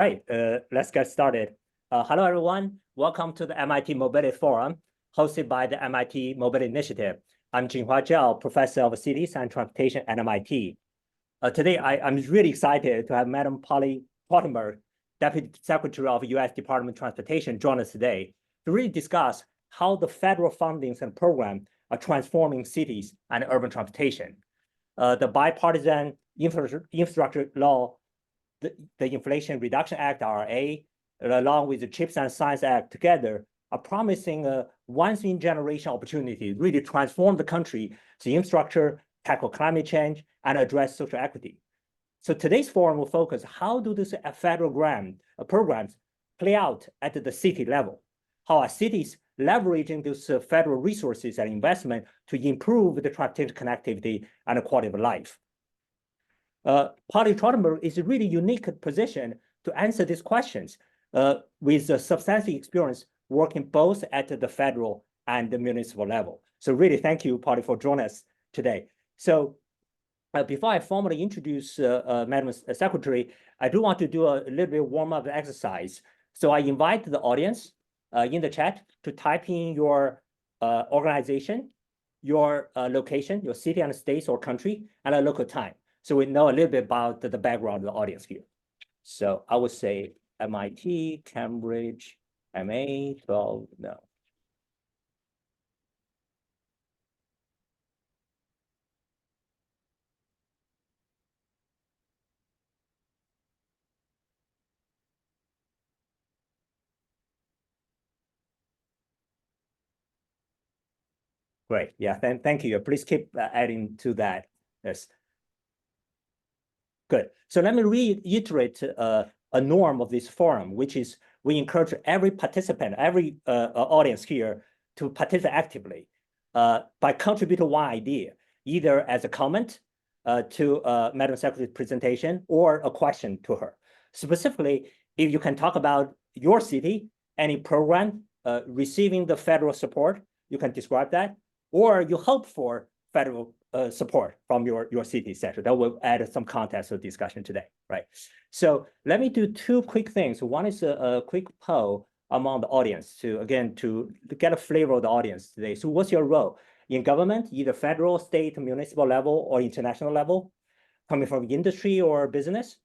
All right, let's get started. Hello, everyone. Welcome to the MIT Mobility Forum, hosted by the MIT Mobility Initiative. I'm Jinhua Zhao, Professor of Cities and Transportation at MIT. Today, I'm really excited to have Madam Polly Trottenberg, Deputy Secretary of U.S. Department of Transportation, join us today to really discuss how the federal fundings and programs are transforming cities and urban transportation. The Bipartisan Infrastructure Law, the Inflation Reduction Act, IRA, along with the CHIPS and Science Act together are promising a once-in-generation opportunity to really transform the country to infrastructure, tackle climate change, and address social equity. So today's forum will focus how do these federal programs play out at the city level? How are cities leveraging those federal resources and investment to improve the transportation connectivity and the quality of life? Polly Trottenberg is a really unique position to answer these questions with a substantial experience working both at the federal and the municipal level. So really, thank you, Polly, for joining us today. So before I formally introduce Madam Secretary, I do want to do a little bit warm-up exercise. So I invite the audience in the chat to type in your organization, your location, your city and states or country, and a local time. So we know a little bit about the background of the audience here. So I would say MIT, Cambridge, MA, 12, no. Great, yeah, thank you. Please keep adding to that, yes. Good. So let me reiterate a norm of this forum, which is we encourage every participant, every audience here to participate actively by contributing one idea, either as a comment to Madam Secretary's presentation or a question to her. Specifically, if you can talk about your city, any program receiving the federal support, you can describe that, or you hope for federal support from your city, etc. That will add some context to the discussion today, right? So let me do two quick things. One is a quick poll among the audience to get a flavor of the audience today. So what's your role in government, either federal, state, municipal level, or international level? Coming from industry or business,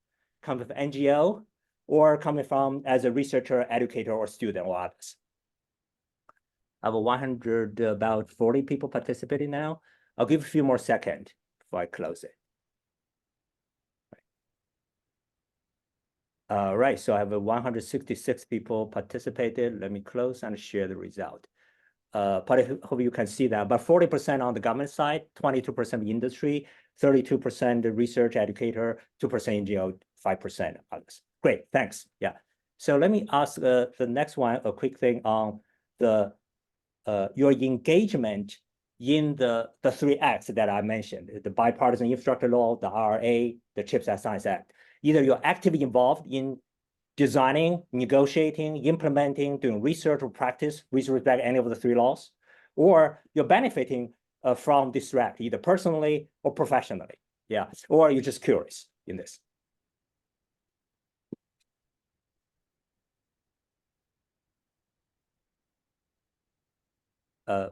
coming from NGO, or coming from as a researcher, educator, or student, or others? I have about 40 people participating now. I'll give a few more seconds before I close it. All right, so I have 166 people participated. Let me close and share the result. But I hope you can see that about 40% on the government side, 22% industry, 32% research educator, 2% NGO, 5% others. Great, thanks. Yeah. So let me ask the next one, a quick thing on the your engagement in the three acts that I mentioned, the Bipartisan Infrastructure Law, the IRA, the CHIPS and Science Act. Either you're actively involved in designing, negotiating, implementing, doing research or practice with respect to any of the three laws, or you're benefiting from this act, either personally or professionally. Yeah, or you're just curious in this.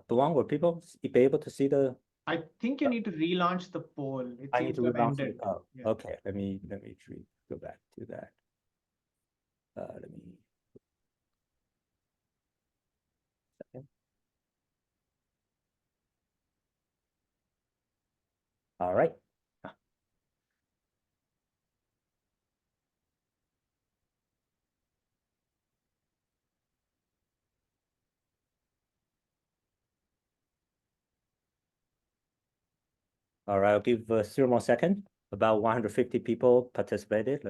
Belong, will people be able to see the? I think you need to relaunch the poll. I need to relaunch it. Oh, yeah. Okay. Let me go back to that. Let me. Second. All right. All right, I'll give 3 more seconds. About 150 people participated.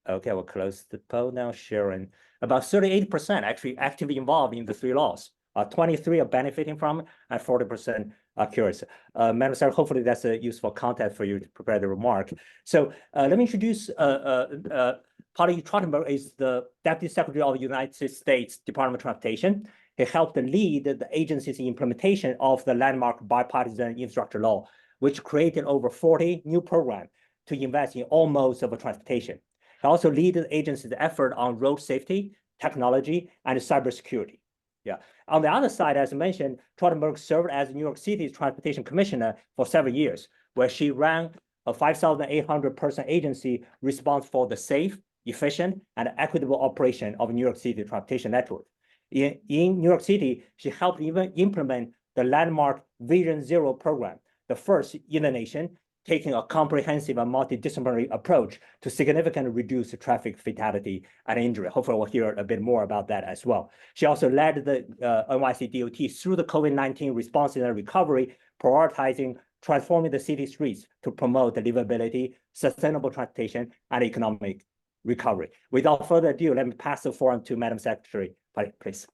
Okay, we'll close the poll now. Sharing about 38% actually actively involved in the three laws. 23 are benefiting from, and 40% are curious. Madam Secretary, hopefully that's a useful content for you to prepare the remark. So let me introduce Polly Trottenberg is the Deputy Secretary of the United States Department of Transportation. He helped lead the agency's implementation of the landmark Bipartisan Infrastructure Law, which created over 40 new programs to invest in all modes of transportation. He also lead the agency's effort on road safety, technology, and cybersecurity. Yeah. On the other side, as I mentioned, Trottenberg served as New York City's transportation commissioner for several years, where she ran a 5,800-person agency responsible for the safe, efficient, and equitable operation of New York City transportation network. In New York City, she helped even implement the landmark Vision Zero program, the first in the nation, taking a comprehensive and multidisciplinary approach to significantly reduce traffic fatality and injury. Hopefully, we'll hear a bit more about that as well. She also led the NYC DOT through the COVID-19 response and recovery, prioritizing transforming the city streets to promote the livability, sustainable transportation, and economic recovery. Without further ado, let me pass the forum to Madam Secretary, please.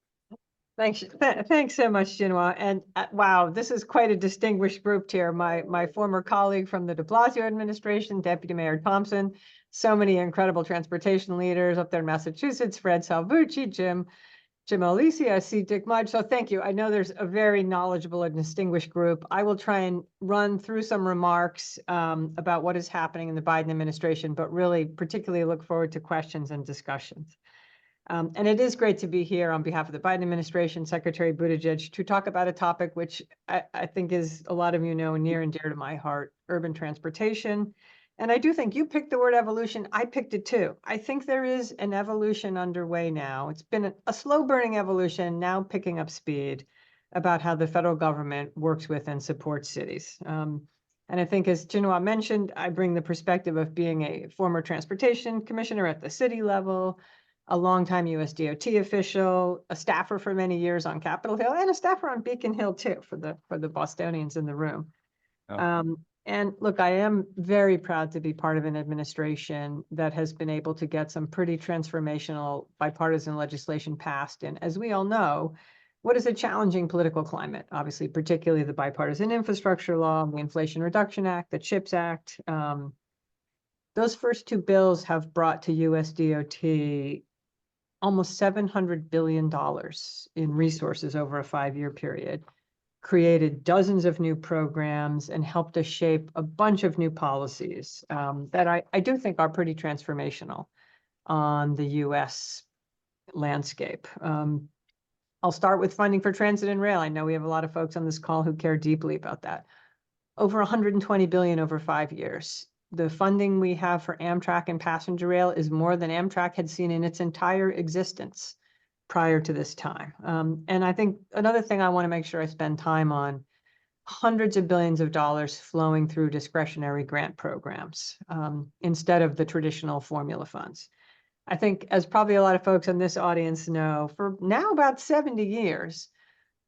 Thanks so much, Jinhua. And wow, this is quite a distinguished group here. My former colleague from the de Blasio administration, Deputy Mayor Thompson, so many incredible transportation leaders up there in Massachusetts, Fred Salvucci, Jim Alisi, I see Dick Mudge. So thank you. I know there's a very knowledgeable and distinguished group. I will try and run through some remarks about what is happening in the Biden administration, but really particularly look forward to questions and discussions. And it is great to be here on behalf of the Biden administration, Secretary Buttigieg, to talk about a topic which I think is, a lot of you know, near and dear to my heart, urban transportation. And I do think you picked the word evolution. I picked it too. I think there is an evolution underway now. It's been a slow burning evolution, now picking up speed about how the federal government works with and supports cities. And I think, as Jinhua mentioned, I bring the perspective of being a former transportation commissioner at the city level, a longtime US DOT official, a staffer for many years on Capitol Hill, and a staffer on Beacon Hill too, for the Bostonians in the room. Oh. And look, I am very proud to be part of an administration that has been able to get some pretty transformational bipartisan legislation passed. And as we all know, what is a challenging political climate? Obviously, particularly the Bipartisan Infrastructure Law, the Inflation Reduction Act, the CHIPS Act. Those first two bills have brought to US DOT almost $700 billion in resources over a 5-year period, created dozens of new programs, and helped us shape a bunch of new policies that I do think are pretty transformational on the US landscape. I'll start with funding for transit and rail. I know we have a lot of folks on this call who care deeply about that. Over $120 billion over 5 years. The funding we have for Amtrak and passenger rail is more than Amtrak had seen in its entire existence prior to this time. And I think another thing I want to make sure I spend time on, hundreds of billions of dollars flowing through discretionary grant programs instead of the traditional formula funds. I think, as probably a lot of folks in this audience know, for now about 70 years,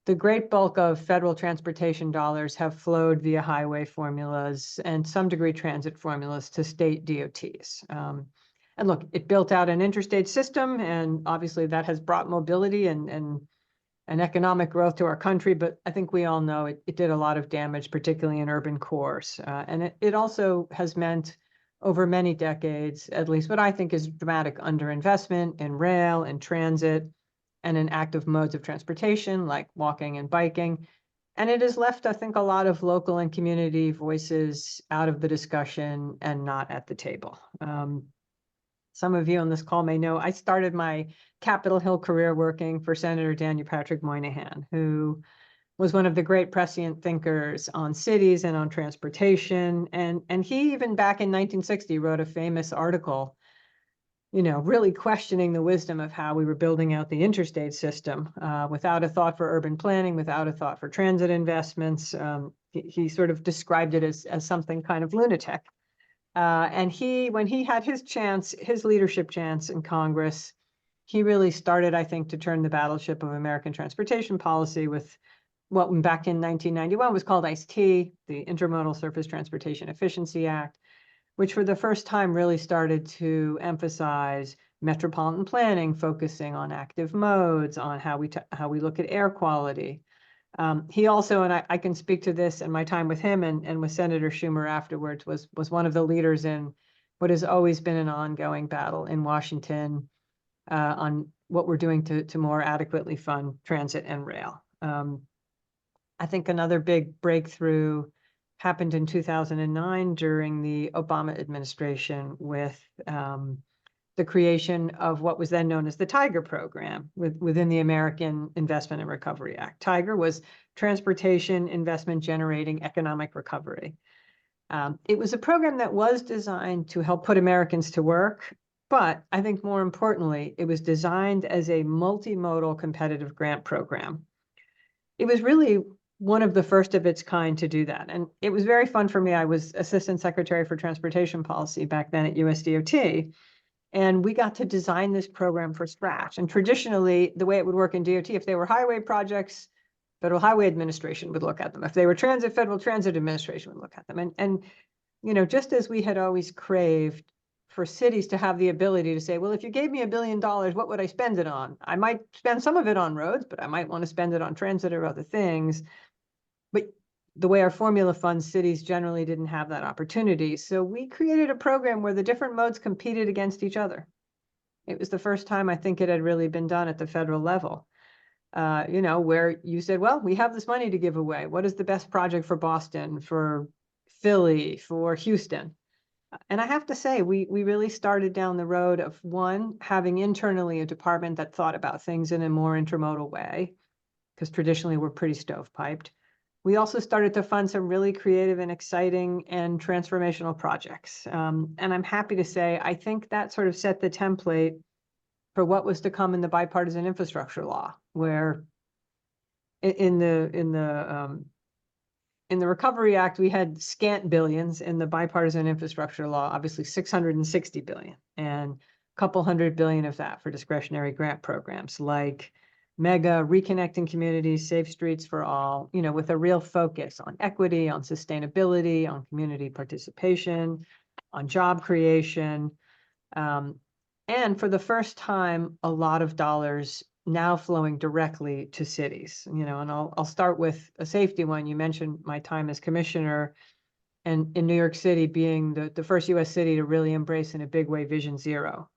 the great bulk of federal transportation dollars have flowed via highway formulas and some degree transit formulas to state DOTs. And look, it built out an interstate system, and obviously that has brought mobility and economic growth to our country. But I think we all know it did a lot of damage, particularly in urban cores. And it also has meant over many decades, at least what I think is dramatic underinvestment in rail and transit, and in active modes of transportation like walking and biking. And it has left, I think, a lot of local and community voices out of the discussion and not at the table. Some of you on this call may know I started my Capitol Hill career working for Senator Daniel Patrick Moynihan, who was one of the great prescient thinkers on cities and on transportation. And he, even back in 1960, wrote a famous article, you know, really questioning the wisdom of how we were building out the interstate system without a thought for urban planning, without a thought for transit investments. He sort of described it as something kind of lunatic. And when he had his chance, his leadership chance in Congress, he really started, I think, to turn the battleship of American transportation policy with what back in 1991 was called ICE-T, the Intermodal Surface Transportation Efficiency Act, which for the first time really started to emphasize metropolitan planning, focusing on active modes, on how we look at air quality. He also, and I can speak to this in my time with him and with Senator Schumer afterwards, was one of the leaders in what has always been an ongoing battle in Washington on what we're doing to more adequately fund transit and rail. I think another big breakthrough happened in 2009 during the Obama administration with the creation of what was then known as the TIGER program within the American Investment and Recovery Act. TIGER was Transportation Investment Generating Economic Recovery. It was a program that was designed to help put Americans to work, but I think more importantly, it was designed as a multimodal competitive grant program. It was really one of the first of its kind to do that. And it was very fun for me. I was Assistant Secretary for Transportation Policy back then at USDOT. And we got to design this program from scratch. And traditionally, the way it would work in DOT, if they were highway projects, Federal Highway Administration would look at them. If they were transit, Federal Transit Administration would look at them. And you know, just as we had always craved for cities to have the ability to say, well, if you gave me $1 billion, what would I spend it on? I might spend some of it on roads, but I might want to spend it on transit or other things. But the way our formula funds, cities generally didn't have that opportunity. So we created a program where the different modes competed against each other. It was the first time I think it had really been done at the federal level. You know, where you said, well, we have this money to give away. What is the best project for Boston, for Philly, for Houston? And I have to say, we really started down the road of one, having internally a department that thought about things in a more intermodal way, because traditionally we're pretty stovepiped. We also started to fund some really creative and exciting and transformational projects. And I'm happy to say, I think that sort of set the template for what was to come in the Bipartisan Infrastructure Law, where in the Recovery Act, we had scant billions. In the Bipartisan Infrastructure Law, obviously 660 billion, and a couple $100 billion of that for discretionary grant programs like MEGA, Reconnecting Communities, Safe Streets for All, you know, with a real focus on equity, on sustainability, on community participation, on job creation. And for the first time, a lot of dollars now flowing directly to cities, you know, and I'll start with a safety one. You mentioned my time as commissioner, and in New York City being the first US city to really embrace in a big way Vision Zero.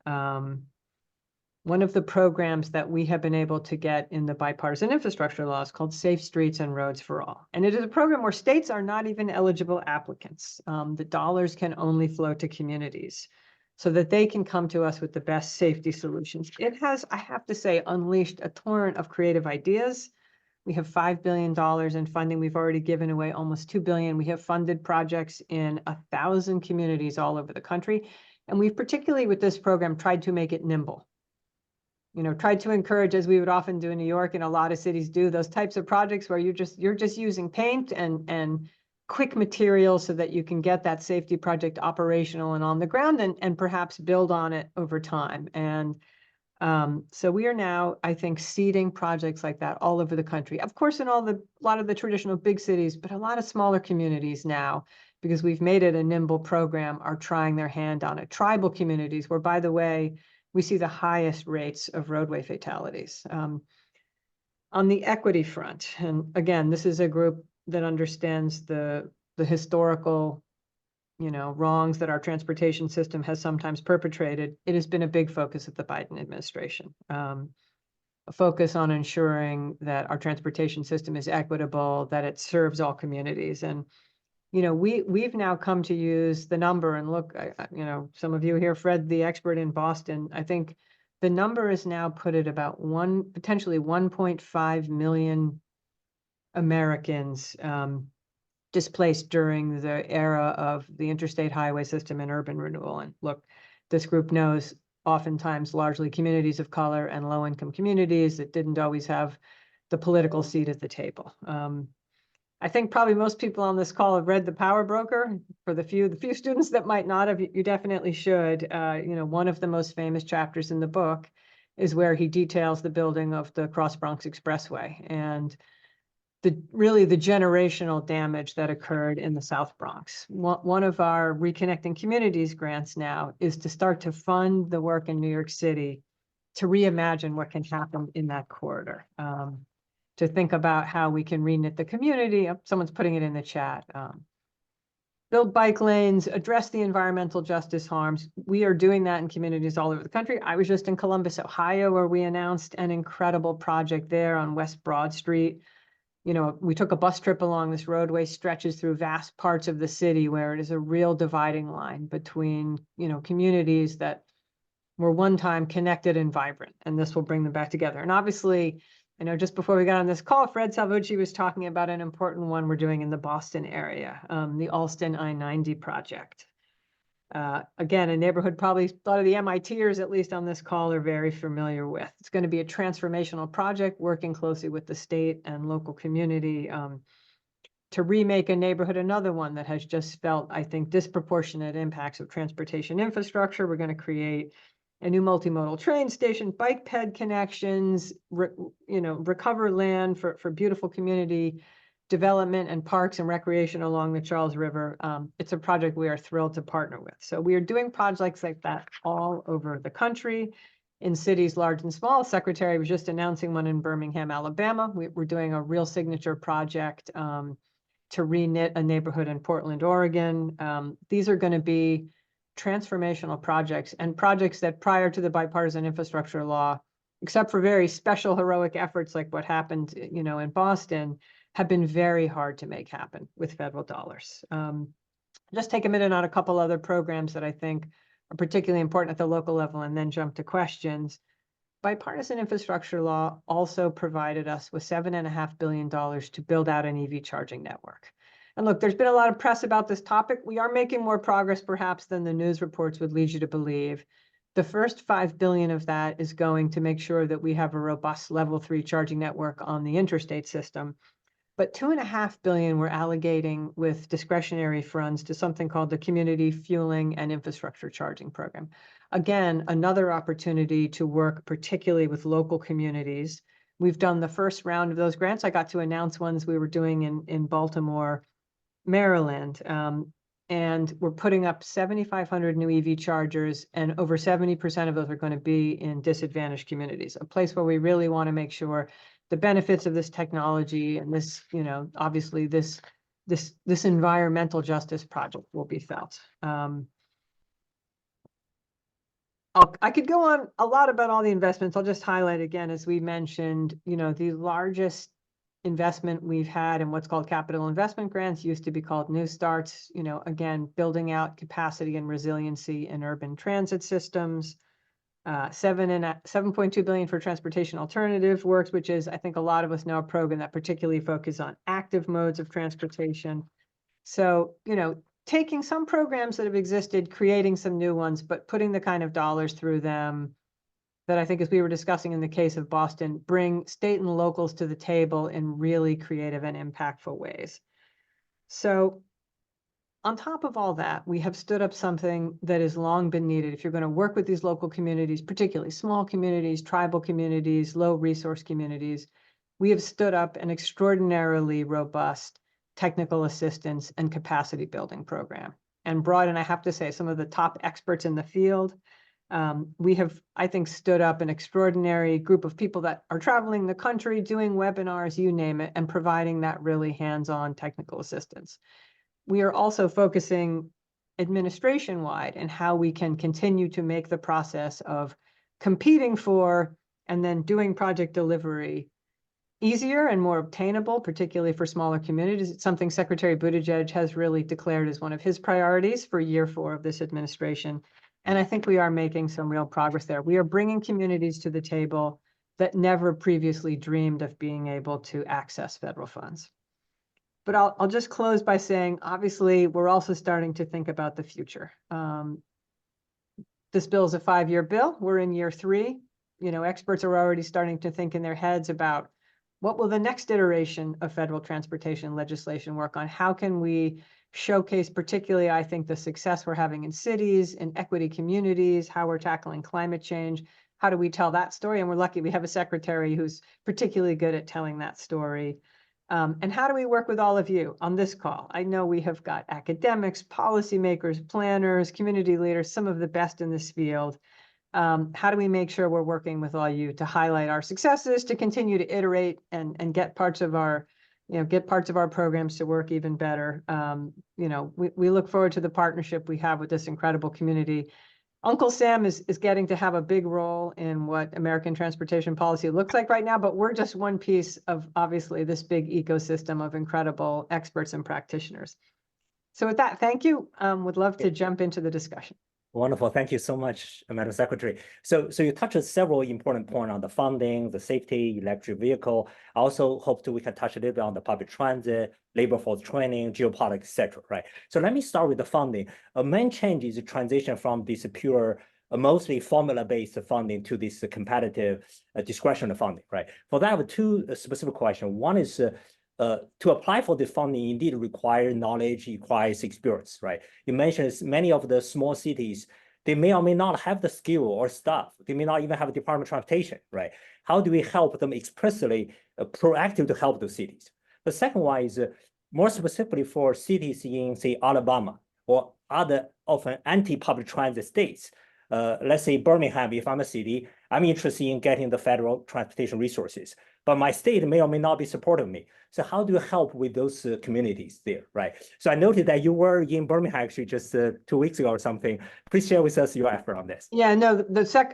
One of the programs that we have been able to get in the Bipartisan Infrastructure Law is called Safe Streets and Roads for All. And it is a program where states are not even eligible applicants. The dollars can only flow to communities so that they can come to us with the best safety solutions. It has, I have to say, unleashed a torrent of creative ideas. We have $5 billion in funding. We've already given away almost $2 billion. We have funded projects in 1,000 communities all over the country. And we've particularly with this program tried to make it nimble. You know, tried to encourage, as we would often do in New York and a lot of cities do, those types of projects where you're just using paint and quick materials so that you can get that safety project operational and on the ground and perhaps build on it over time. And so we are now, I think, seeding projects like that all over the country. Of course, in a lot of the traditional big cities, but a lot of smaller communities now, because we've made it a nimble program, are trying their hand on it. Tribal communities, where, by the way, we see the highest rates of roadway fatalities. On the equity front, and again, this is a group that understands the historical, you know, wrongs that our transportation system has sometimes perpetrated. It has been a big focus of the Biden administration. A focus on ensuring that our transportation system is equitable, that it serves all communities. And, you know, we've now come to use the number, and look, you know, some of you here, Fred, the expert in Boston, I think the number is now put at about potentially 1.5 million Americans displaced during the era of the interstate highway system and urban renewal. And look, this group knows oftentimes largely communities of color and low-income communities that didn't always have the political seat at the table. I think probably most people on this call have read The Power Broker. For the few students that might not have, you definitely should. You know, one of the most famous chapters in the book is where he details the building of the Cross Bronx Expressway and really the generational damage that occurred in the South Bronx. One of our Reconnecting Communities grants now is to start to fund the work in New York City to reimagine what can happen in that corridor. To think about how we can reknit the community. Someone's putting it in the chat. Build bike lanes, address the environmental justice harms. We are doing that in communities all over the country. I was just in Columbus, Ohio, where we announced an incredible project there on West Broad Street. You know, we took a bus trip along this roadway, stretches through vast parts of the city where it is a real dividing line between, you know, communities that were one time connected and vibrant, and this will bring them back together. And obviously, I know just before we got on this call, Fred Salvucci was talking about an important one we're doing in the Boston area, the Alston I-90 project. Again, a neighborhood probably a lot of the MITers, at least on this call, are very familiar with. It's going to be a transformational project working closely with the state and local community to remake a neighborhood, another one that has just felt, I think, disproportionate impacts of transportation infrastructure. We're going to create a new multimodal train station, bike ped connections, recover land for beautiful community development and parks and recreation along the Charles River. It's a project we are thrilled to partner with. So we are doing projects like that all over the country, in cities large and small. Secretary was just announcing one in Birmingham, Alabama. We're doing a real signature project to reknit a neighborhood in Portland, Oregon. These are going to be transformational projects, and projects that prior to the Bipartisan Infrastructure Law, except for very special heroic efforts like what happened, in Boston, have been very hard to make happen with federal dollars. Just take a minute on a couple other programs that I think are particularly important at the local level, and then jump to questions. Bipartisan Infrastructure Law also provided us with $7.5 billion to build out an EV charging network. And look, there's been a lot of press about this topic. We are making more progress perhaps than the news reports would lead you to believe. The first $5 billion of that is going to make sure that we have a robust level 3 charging network on the interstate system. But $2.5 billion we're allocating with discretionary funds to something called the Community Fueling and Infrastructure Charging Program. Again, another opportunity to work particularly with local communities. We've done the first round of those grants. I got to announce ones we were doing in Baltimore, Maryland, and we're putting up 7,500 new EV chargers, and over 70% of those are going to be in disadvantaged communities, a place where we really want to make sure the benefits of this technology and this, obviously this environmental justice project will be felt. I could go on a lot about all the investments. I'll just highlight again, as we mentioned, the largest investment we've had in what's called capital investment grants used to be called New Starts, again, building out capacity and resiliency in urban transit systems. $7.2 billion for transportation alternative works, which is, I think a lot of us know, a program that particularly focuses on active modes of transportation. So, taking some programs that have existed, creating some new ones, but putting the kind of dollars through them that I think, as we were discussing in the case of Boston, bring state and locals to the table in really creative and impactful ways. So on top of all that, we have stood up something that has long been needed. If you're going to work with these local communities, particularly small communities, tribal communities, low resource communities, we have stood up an extraordinarily robust technical assistance and capacity building program, and brought in, I have to say, some of the top experts in the field. We have, I think, stood up an extraordinary group of people that are traveling the country, doing webinars, you name it, and providing that really hands-on technical assistance. We are also focusing administration-wide and how we can continue to make the process of competing for and then doing project delivery easier and more obtainable, particularly for smaller communities. It's something Secretary Buttigieg has really declared as one of his priorities for year 4 of this administration. And I think we are making some real progress there. We are bringing communities to the table that never previously dreamed of being able to access federal funds. But I'll just close by saying, obviously, we're also starting to think about the future. This bill is a 5-year bill. We're in year 3. Experts are already starting to think in their heads about what will the next iteration of federal transportation legislation work on? How can we showcase, particularly, I think, the success we're having in cities, in equity communities, how we're tackling climate change? How do we tell that story? And we're lucky we have a secretary who's particularly good at telling that story. And how do we work with all of you on this call? I know we have got academics, policymakers, planners, community leaders, some of the best in this field. How do we make sure we're working with all you to highlight our successes, to continue to iterate and get parts of our, programs to work even better? We look forward to the partnership we have with this incredible community. Uncle Sam is getting to have a big role in what American transportation policy looks like right now, but we're just one piece of, obviously, this big ecosystem of incredible experts and practitioners. So with that, thank you. Would love to jump into the discussion. Wonderful. Thank you so much, Madam Secretary. So you touched on several important points on the funding, the safety, electric vehicle. I also hope we can touch a little bit on the public transit, labor force training, geopolitics, et cetera, right? So let me start with the funding. A main change is the transition from this pure, mostly formula-based funding to this competitive discretionary funding, right? For that, I have two specific questions. One is to apply for the funding indeed requires knowledge, requires experience, right? You mentioned many of the small cities, they may or may not have the skill or staff. They may not even have a department of transportation, right? How do we help them expressly, proactive to help those cities? The second one is more specifically for cities in, say, Alabama or other often anti-public transit states. Let's say Birmingham, if I'm a city, I'm interested in getting the federal transportation resources, but my state may or may not be supporting me. So how do you help with those communities there, right? So I noted that you were in Birmingham actually just 2 weeks ago or something. Please share with us your effort on this. Yeah, no,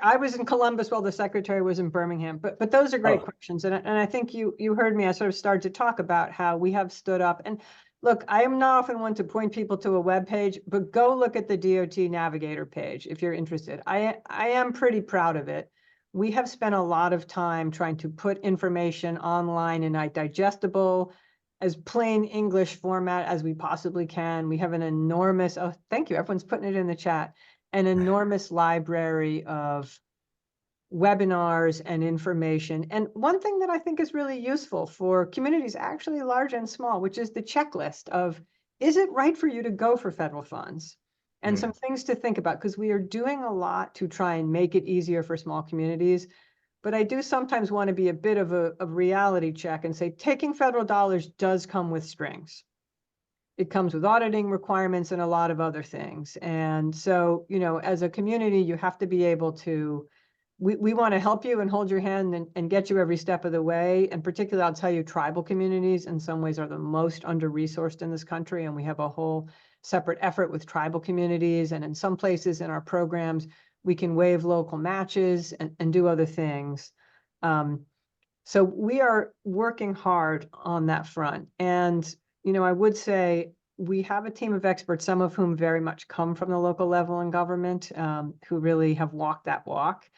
I was in Columbus while the secretary was in Birmingham, but those are great questions. And I think you heard me, I sort of started to talk about how we have stood up. And look, I am not often one to point people to a web page, but go look at the DOT Navigator page if you're interested. I am pretty proud of it. We have spent a lot of time trying to put information online in a digestible, as plain English format as we possibly can. We have an enormous, oh, thank you, everyone's putting it in the chat, an enormous library of webinars and information. And one thing that I think is really useful for communities actually large and small, which is the checklist of, is it right for you to go for federal funds? And some things to think about, because we are doing a lot to try and make it easier for small communities. But I do sometimes want to be a bit of a reality check and say, taking federal dollars does come with strings. It comes with auditing requirements and a lot of other things. And so, you know, as a community, you have to be able to, we want to help you and hold your hand and get you every step of the way. And particularly, I'll tell you, tribal communities in some ways are the most under-resourced in this country. And we have a whole separate effort with tribal communities. And in some places in our programs, we can waive local matches and do other things. So we are working hard on that front. And, you know, I would say we have a team of experts, some of whom very much come from the local level in government, who really have walked that walk.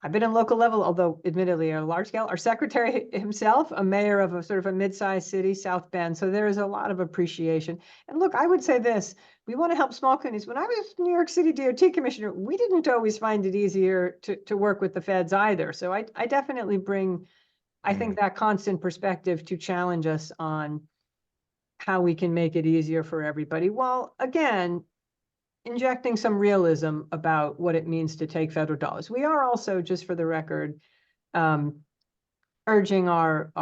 I've been in local level, although admittedly at a large scale. Our secretary himself, a mayor of a sort of a mid-sized city, South Bend. So there is a lot of appreciation. And look, I would say this, we want to help small communities. When I was New York City DOT commissioner, we didn't always find it easier to work with the feds either. So I definitely bring, I think, that constant perspective to challenge us on how we can make it easier for everybody, while again, injecting some realism about what it means to take federal dollars. We are also, just for the record, urging our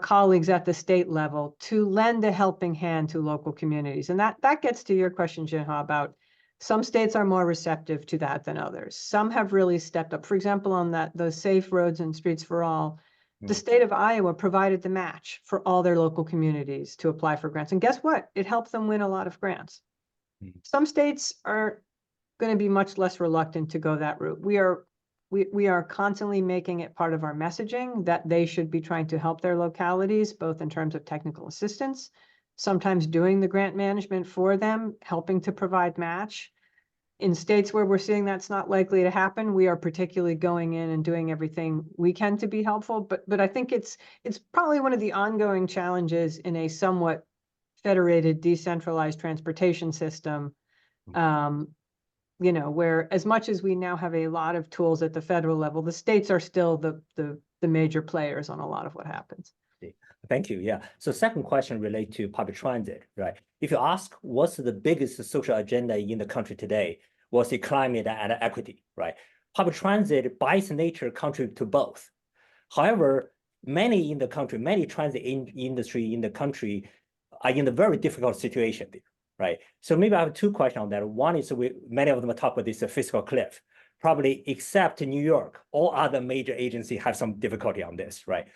colleagues at the state level to lend a helping hand to local communities. And that gets to your question, Jinha, about some states are more receptive to that than others. Some have really stepped up. For example, on those Safe Roads and Streets for All, the state of Iowa provided the match for all their local communities to apply for grants. And guess what? It helped them win a lot of grants. Some states are going to be much less reluctant to go that route. We are constantly making it part of our messaging that they should be trying to help their localities, both in terms of technical assistance, sometimes doing the grant management for them, helping to provide match. In states where we're seeing that's not likely to happen, we are particularly going in and doing everything we can to be helpful. But I think it's probably one of the ongoing challenges in a somewhat federated, decentralized transportation system, you know, where as much as we now have a lot of tools at the federal level, the states are still the major players on a lot of what happens. Thank you. Yeah. So second question relates to public transit, right? If you ask what's the biggest social agenda in the country today, was it climate and equity, right? Public transit by its nature contribute to both. However, many in the country, many transit industry in the country are in a very difficult situation there, right? So maybe I have two questions on that. One is many of them talk about this fiscal cliff. Probably except New York, all other major agencies have some difficulty on this, right?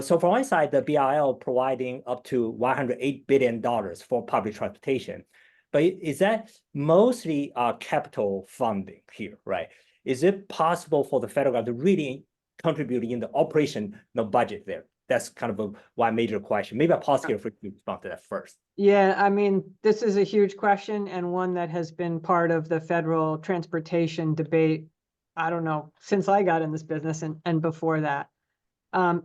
So from one side, the BIL providing up to $108 billion for public transportation, but is that mostly capital funding here, right? Is it possible for the federal government to really contribute in the operation budget there? That's kind of one major question. Maybe I'll pause here for you to respond to that first. Yeah, I mean, this is a huge question and one that has been part of the federal transportation debate, I don't know, since I got in this business and before that. I'm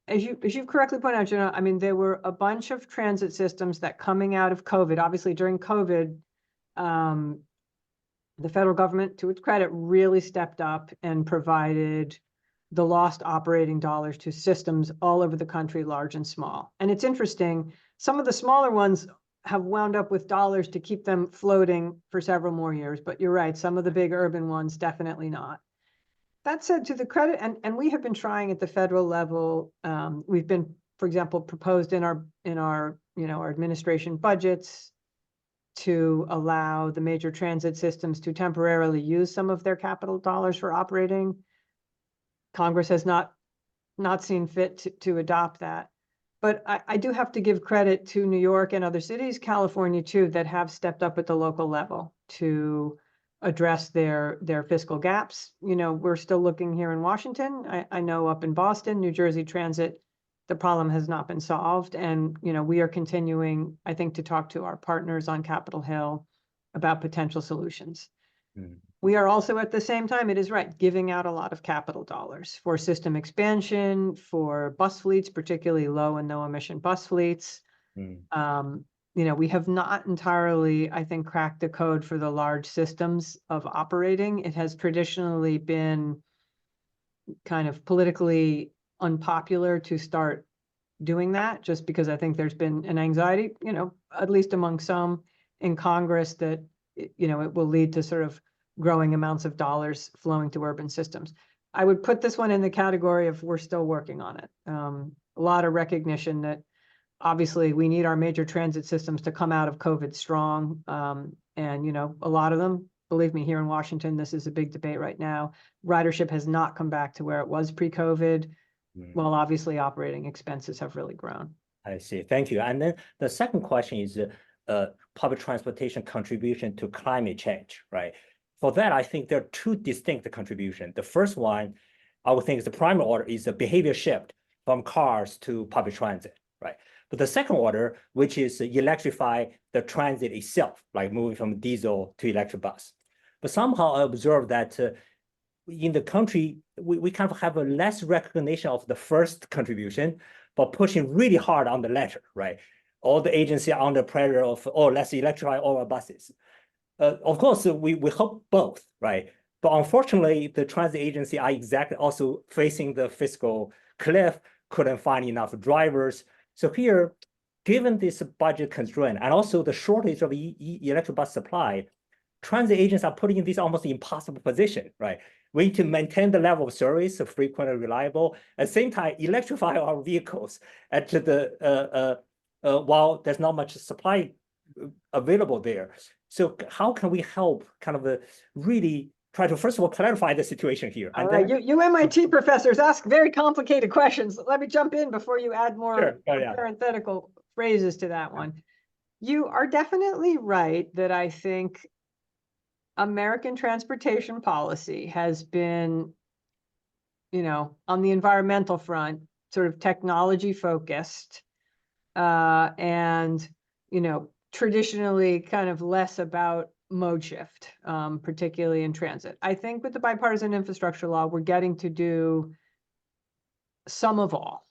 as you correctly pointed out, Jenna, I mean, there were a bunch of transit systems that coming out of COVID, obviously during COVID, the federal government, to its credit, really stepped up and provided the lost operating dollars to systems all over the country, large and small. And it's interesting, some of the smaller ones have wound up with dollars to keep them floating for several more years, but you're right, some of the big urban ones, definitely not. That said, to the credit, and we have been trying at the federal level, we've been, for example, proposed in our our administration budgets to allow the major transit systems to temporarily use some of their capital dollars for operating. Congress has not seen fit to adopt that. But I do have to give credit to New York and other cities, California too, that have stepped up at the local level to address their fiscal gaps. We're still looking here in Washington. I know up in Boston, New Jersey Transit, the problem has not been solved. And, we are continuing, I think, to talk to our partners on Capitol Hill about potential solutions. Mm. We are also at the same time, it is right, giving out a lot of capital dollars for system expansion, for bus fleets, particularly low and no emission bus fleets. Mm. We have not entirely, I think, cracked the code for the large systems of operating. It has traditionally been kind of politically unpopular to start doing that, just because I think there's been an anxiety, at least among some in Congress, that, it will lead to sort of growing amounts of dollars flowing to urban systems. I would put this one in the category of we're still working on it. A lot of recognition that obviously we need our major transit systems to come out of COVID strong. And, a lot of them, believe me, here in Washington, this is a big debate right now. Ridership has not come back to where it was pre-COVID. Well, obviously operating expenses have really grown. I see. Thank you. And then the second question is public transportation contribution to climate change, right? For that, I think there are two distinct contributions. The first one, I would think is the primary order, is the behavior shift from cars to public transit, right? But the second order, which is electrify the transit itself, like moving from diesel to electric bus. But somehow I observed that in the country, we kind of have a less recognition of the first contribution, but pushing really hard on the latter, right? All the agencies are under pressure of, let's electrify all our buses. Of course, we hope both, right? But unfortunately, the transit agency are exactly also facing the fiscal cliff, couldn't find enough drivers. So here, given this budget constraint and also the shortage of electric bus supply, transit agents are putting in this almost impossible position, right? We need to maintain the level of service, frequent and reliable, at the same time, electrify our vehicles at the while there's not much supply available there. So how can we help kind of really try to, first of all, clarify the situation here? All right, you MIT professors ask very complicated questions. Let me jump in before you add more parenthetical phrases to that one. You are definitely right that I think American transportation policy has been, on the environmental front, sort of technology focused, and, traditionally kind of less about mode shift, particularly in transit. I think with the Bipartisan Infrastructure Law, we're getting to do some of all.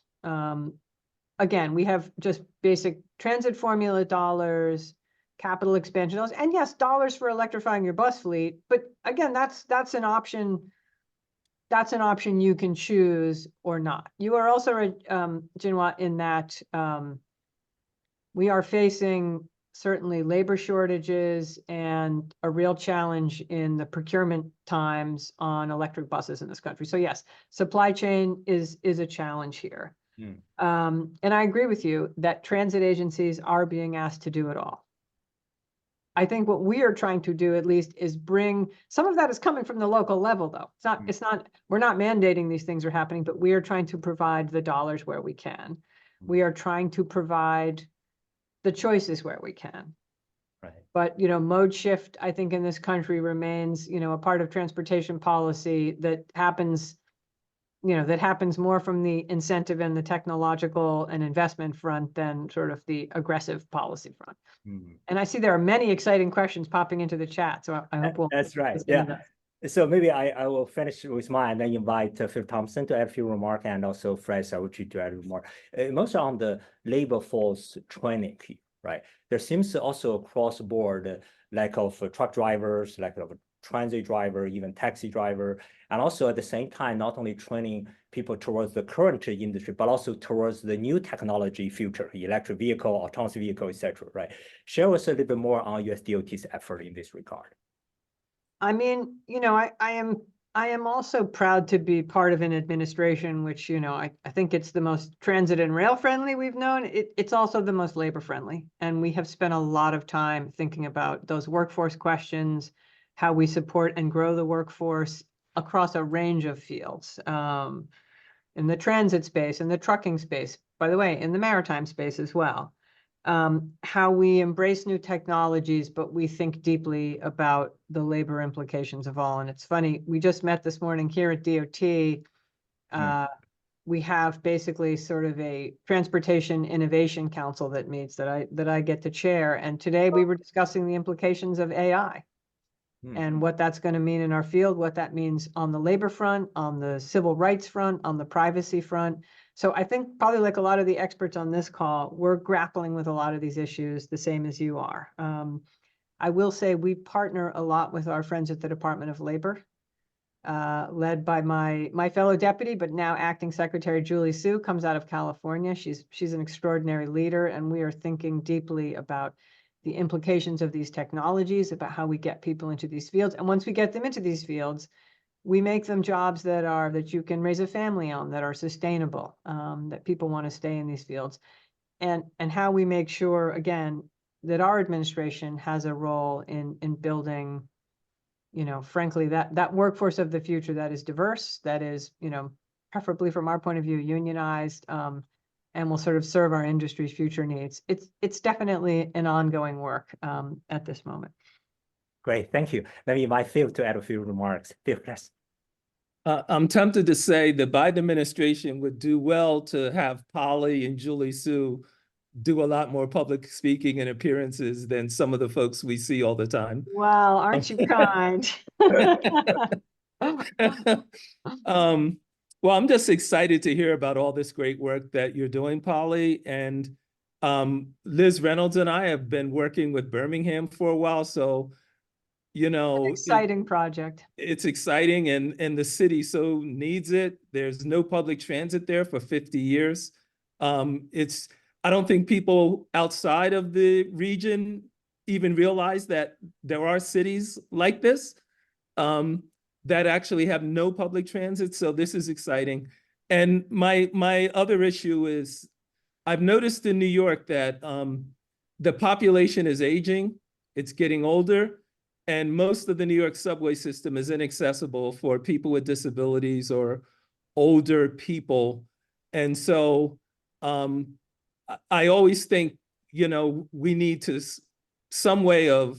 Again, we have just basic transit formula dollars, capital expansion dollars, and yes, dollars for electrifying your bus fleet. But again, that's an option. That's an option you can choose or not. You are also, Jinhua, in that we are facing certainly labor shortages and a real challenge in the procurement times on electric buses in this country. So yes, supply chain is a challenge here. And I agree with you that transit agencies are being asked to do it all. I think what we are trying to do, at least, is bring some of that is coming from the local level, though. It's not, we're not mandating these things are happening, but we are trying to provide the dollars where we can. We are trying to provide the choices where we can. Right. But, mode shift, I think in this country remains, a part of transportation policy that happens, that happens more from the incentive and the technological and investment front than sort of the aggressive policy front. And I see there are many exciting questions popping into the chat, so I hope we'll. That's right. Yeah. So maybe I will finish with mine and then invite Phil Thompson to add a few remarks, and also Fred, I would you to add a remark. Mostly on the labor force training, right? There seems to also across the board lack of truck drivers, lack of transit driver, even taxi driver, and also at the same time, not only training people towards the current industry, but also towards the new technology future, electric vehicle, autonomous vehicle, etc. Right? Share with us a little bit more on USDOT's effort in this regard. I mean, I am also proud to be part of an administration which, I think it's the most transit and rail friendly we've known. It's also the most labor friendly. And we have spent a lot of time thinking about those workforce questions, how we support and grow the workforce across a range of fields, in the transit space, in the trucking space, by the way, in the maritime space as well. How we embrace new technologies, but we think deeply about the labor implications of all. And it's funny, we just met this morning here at DOT. We have basically sort of a transportation innovation council that meets that I get to chair. And today we were discussing the implications of AI and what that's going to mean in our field, what that means on the labor front, on the civil rights front, on the privacy front. So I think probably like a lot of the experts on this call, we're grappling with a lot of these issues the same as you are. I will say we partner a lot with our friends at the Department of Labor, led by my fellow deputy, but now acting Secretary Julie Su, comes out of California. She's an extraordinary leader, and we are thinking deeply about the implications of these technologies, about how we get people into these fields. And once we get them into these fields, we make them jobs that you can raise a family on, that are sustainable, that people want to stay in these fields, and how we make sure, again, that our administration has a role in building, frankly, that workforce of the future that is diverse, that is, preferably from our point of view, unionized, and will sort of serve our industry's future needs. It's definitely an ongoing work at this moment. Great, thank you. Let me invite Phil to add a few remarks. Phil, please. I'm tempted to say the Biden administration would do well to have Polly and Julie Su do a lot more public speaking and appearances than some of the folks we see all the time. Well, aren't you kind? Well, I'm just excited to hear about all this great work that you're doing, Polly. And Liz Reynolds and I have been working with Birmingham for a while. So, An exciting project. It's exciting, and the city so needs it. There's no public transit there for 50 years. I don't think people outside of the region even realize that there are cities like this that actually have no public transit. So this is exciting. And my other issue is I've noticed in New York that the population is aging, it's getting older, and most of the New York subway system is inaccessible for people with disabilities or older people. And so I always think, we need to some way of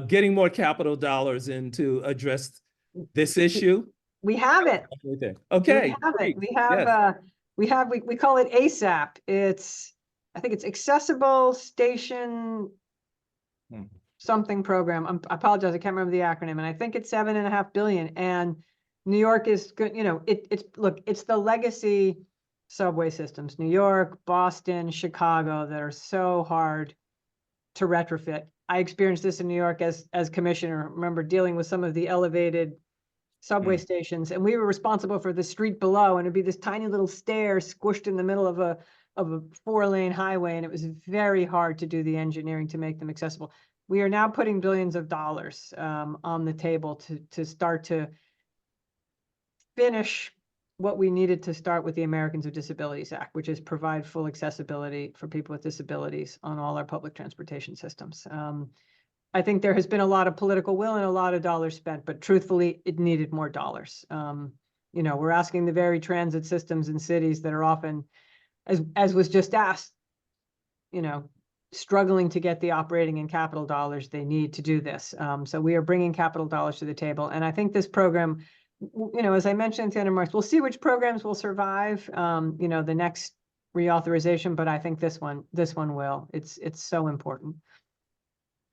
getting more capital dollars in to address this issue. We have it. Okay. We call it ASAP. I think it's Accessible Station something program. I apologize, I can't remember the acronym, and I think it's $7.5 billion. And New York is good. It's the legacy subway systems, New York, Boston, Chicago, that are so hard to retrofit. I experienced this in New York as commissioner. I remember dealing with some of the elevated subway stations, and we were responsible for the street below, and it'd be this tiny little stair squished in the middle of a 4-lane highway, and it was very hard to do the engineering to make them accessible. We are now putting billions of dollars on the table to start to finish what we needed to start with the Americans with Disabilities Act, which is provide full accessibility for people with disabilities on all our public transportation systems. I think there has been a lot of political will and a lot of dollars spent, but truthfully, it needed more dollars. We're asking the very transit systems in cities that are often, as was just asked, struggling to get the operating and capital dollars they need to do this. So we are bringing capital dollars to the table. And I think this program as I mentioned at the end of March, we'll see which programs will survive, the next reauthorization, but I think this one will. It's so important.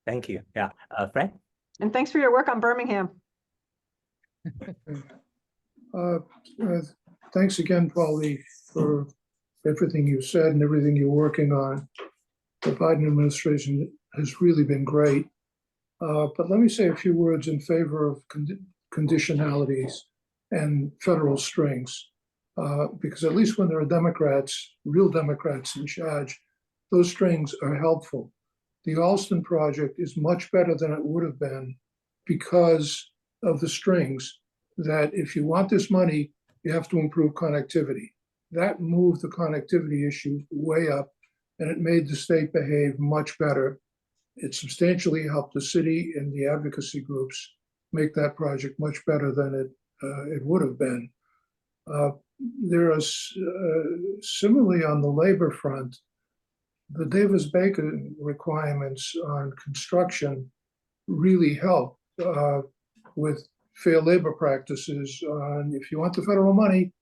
Thank you. Yeah. Fred? And thanks for your work on Birmingham. Thanks again, Polly, for everything you said and everything you're working on. The Biden administration has really been great. But let me say a few words in favor of conditionalities and federal strings, because at least when there are Democrats, real Democrats in charge, those strings are helpful. The Alston project is much better than it would have been because of the strings, that if you want this money, you have to improve connectivity. That moved the connectivity issue way up, and it made the state behave much better. It substantially helped the city and the advocacy groups make that project much better than it would have been. There is similarly on the labor front, the Davis-Bacon requirements on construction really help with fair labor practices. If you want the federal money,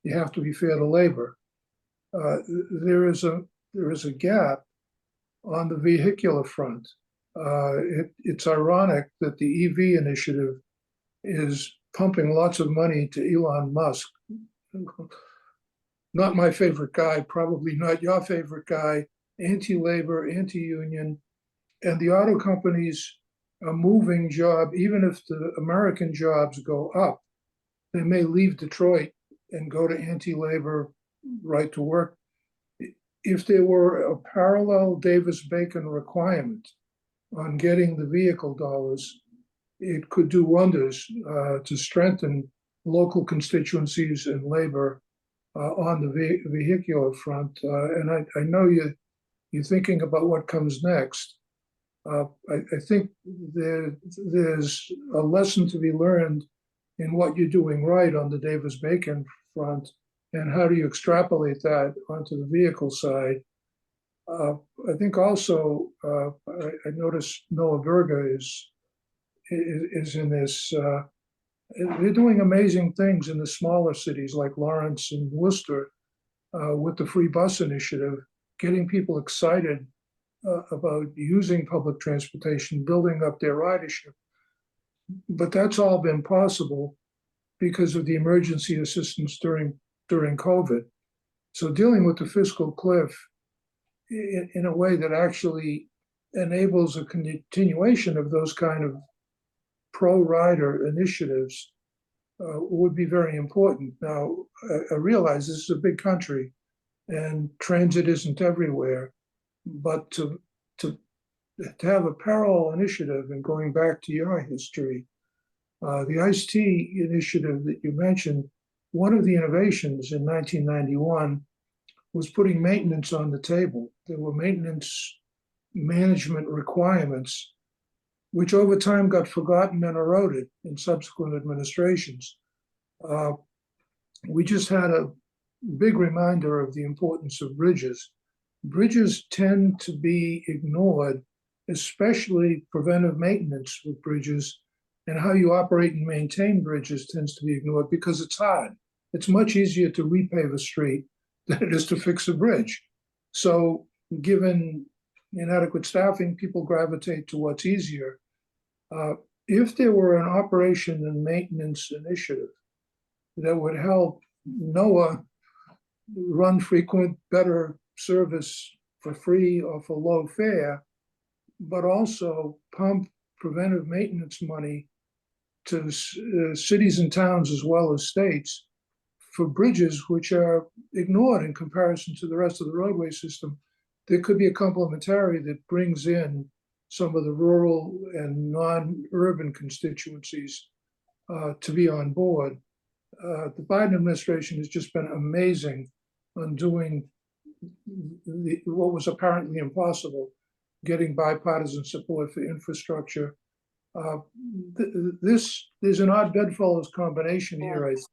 you have to be fair to labor. There is a gap on the vehicular front. It's ironic that the EV initiative is pumping lots of money to Elon Musk. Not my favorite guy, probably not your favorite guy, anti-labor, anti-union, and the auto companies are moving job. Even if the American jobs go up, they may leave Detroit and go to anti-labor right to work. If there were a parallel Davis-Bacon requirement on getting the vehicle dollars, it could do wonders to strengthen local constituencies and labor on the vehicular front. And I know you're thinking about what comes next. I think there's a lesson to be learned in what you're doing right on the Davis-Bacon front, and how do you extrapolate that onto the vehicle side. I think also, I noticed Noah Berger is in this. They're doing amazing things in the smaller cities like Lawrence and Worcester with the free bus initiative, getting people excited about using public transportation, building up their ridership. But that's all been possible because of the emergency assistance during COVID. So dealing with the fiscal cliff in a way that actually enables a continuation of those kind of pro-rider initiatives would be very important. Now, I realize this is a big country and transit isn't everywhere, but to have a parallel initiative, and going back to your history, the Ice-T initiative that you mentioned, one of the innovations in 1991 was putting maintenance on the table. There were maintenance management requirements, which over time got forgotten and eroded in subsequent administrations. We just had a big reminder of the importance of bridges. Bridges tend to be ignored, especially preventive maintenance with bridges, and how you operate and maintain bridges tends to be ignored because it's hard. It's much easier to repave a street than it is to fix a bridge. So given inadequate staffing, people gravitate to what's easier. If there were an operation and maintenance initiative that would help NOAA run frequent, better service for free or for low fare, but also pump preventive maintenance money to cities and towns as well as states for bridges which are ignored in comparison to the rest of the roadway system, there could be a complementarity that brings in some of the rural and non-urban constituencies to be on board. The Biden administration has just been amazing on doing what was apparently impossible, getting bipartisan support for infrastructure. There's an odd bedfellows combination here, I think.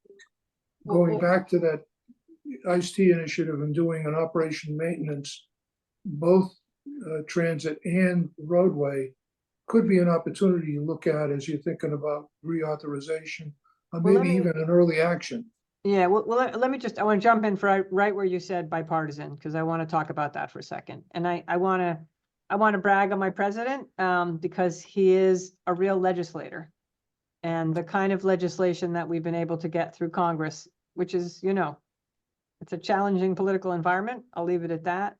Going back to that Ice-T initiative and doing an operation maintenance, both transit and roadway, could be an opportunity you look at as you're thinking about reauthorization maybe let me- even an early action. Yeah, well, let me just, I want to jump in for right where you said bipartisan, because I want to talk about that for a second. And I want to brag on my president, because he is a real legislator. And the kind of legislation that we've been able to get through Congress, which is, it's a challenging political environment. I'll leave it at that.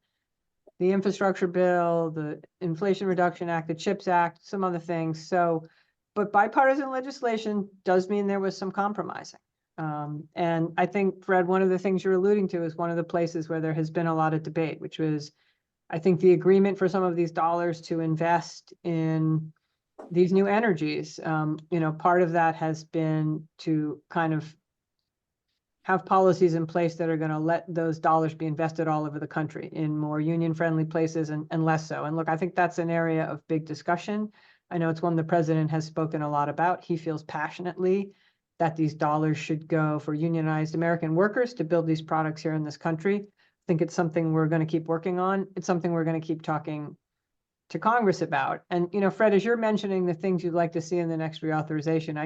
The infrastructure bill, the Inflation Reduction Act, the CHIPS Act, some other things. So, but bipartisan legislation does mean there was some compromising. And I think, Fred, one of the things you're alluding to is one of the places where there has been a lot of debate, which was, I think, the agreement for some of these dollars to invest in these new energies. Part of that has been to kind of have policies in place that are going to let those dollars be invested all over the country in more union-friendly places and less so. And look, I think that's an area of big discussion. I know it's one the president has spoken a lot about. He feels passionately that these dollars should go for unionized American workers to build these products here in this country. I think it's something we're going to keep working on. It's something we're going to keep talking to Congress about. And, Fred, as you're mentioning the things you'd like to see in the next reauthorization,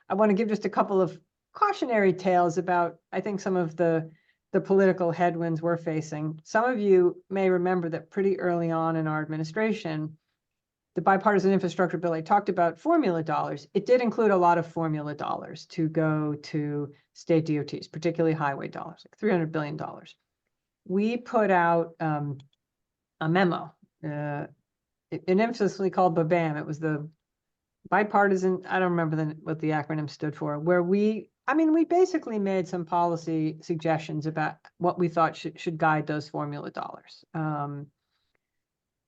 I want to give just a couple of cautionary tales about, I think, some of the political headwinds we're facing. Some of you may remember that pretty early on in our administration, the Bipartisan Infrastructure Bill, I talked about formula dollars. It did include a lot of formula dollars to go to state DOTs, particularly highway dollars, like $300 billion. We put out a memo, infamously called BABAM. It was the bipartisan, I don't remember what the acronym stood for, where we basically made some policy suggestions about what we thought should guide those formula dollars.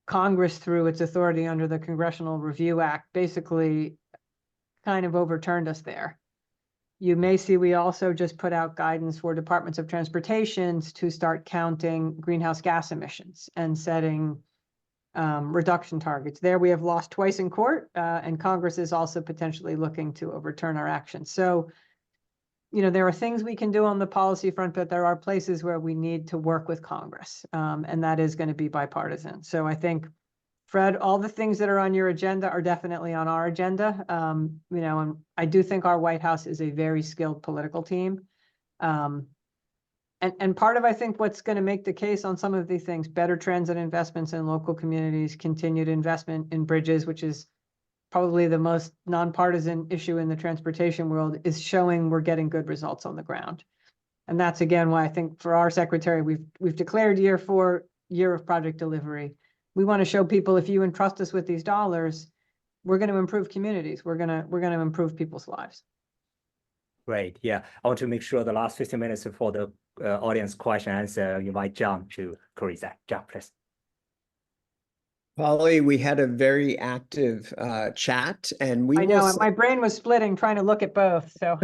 Congress, through its authority under the Congressional Review Act, basically kind of overturned us there. You may see we also just put out guidance for departments of transportation to start counting greenhouse gas emissions and setting reduction targets. There we have lost twice in court, and Congress is also potentially looking to overturn our actions. So, there are things we can do on the policy front, but there are places where we need to work with Congress, and that is going to be bipartisan. So I think, Fred, all the things that are on your agenda are definitely on our agenda. And I do think our White House is a very skilled political team. And part of, I think, what's going to make the case on some of these things, better transit investments in local communities, continued investment in bridges, which is probably the most nonpartisan issue in the transportation world, is showing we're getting good results on the ground. And that's, again, why I think for our secretary, we've declared year 4 year of project delivery. We want to show people, if you entrust us with these dollars, we're going to improve communities. We're going to improve people's lives. Great. Yeah, I want to make sure the last 15 minutes for the audience question answer, invite John to correct that. John, please. Polly, we had a very active chat, and I know, my brain was splitting trying to look at both. So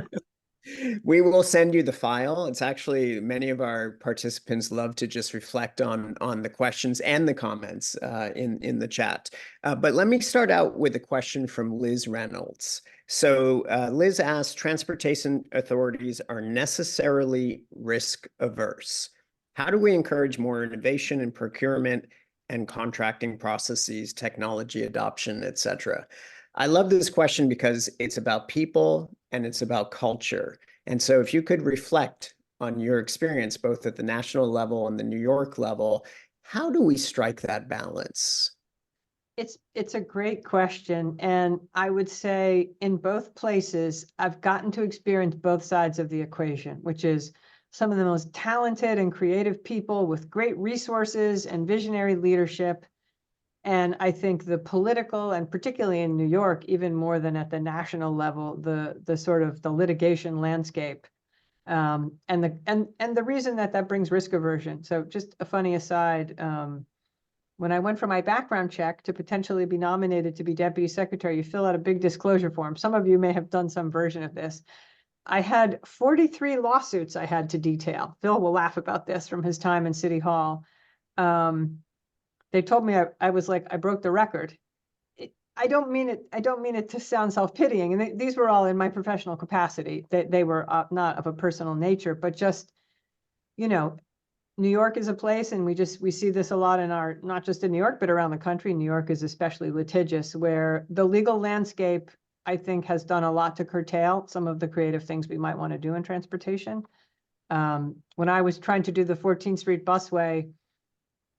we will send you the file. It's actually, many of our participants love to just reflect on the questions and the comments in the chat. But let me start out with a question from Liz Reynolds. So Liz asked, transportation authorities are necessarily risk averse. How do we encourage more innovation in procurement and contracting processes, technology adoption, et cetera? I love this question because it's about people and it's about culture. And so if you could reflect on your experience, both at the national level and the New York level, how do we strike that balance? It's a great question. And I would say in both places, I've gotten to experience both sides of the equation, which is some of the most talented and creative people with great resources and visionary leadership. And I think the political, and particularly in New York, even more than at the national level, the sort of the litigation landscape, and the reason that brings risk aversion. So just a funny aside, when I went for my background check to potentially be nominated to be deputy secretary, you fill out a big disclosure form. Some of you may have done some version of this. I had 43 lawsuits I had to detail. Phil will laugh about this from his time in City Hall. They told me I was like, I broke the record. I don't mean it to sound self-pitying. And these were all in my professional capacity. They were not of a personal nature, but just, New York is a place, and we see this a lot in our, not just in New York, but around the country. New York is especially litigious, where the legal landscape I think, has done a lot to curtail some of the creative things we might want to do in transportation. When I was trying to do the 14th Street busway,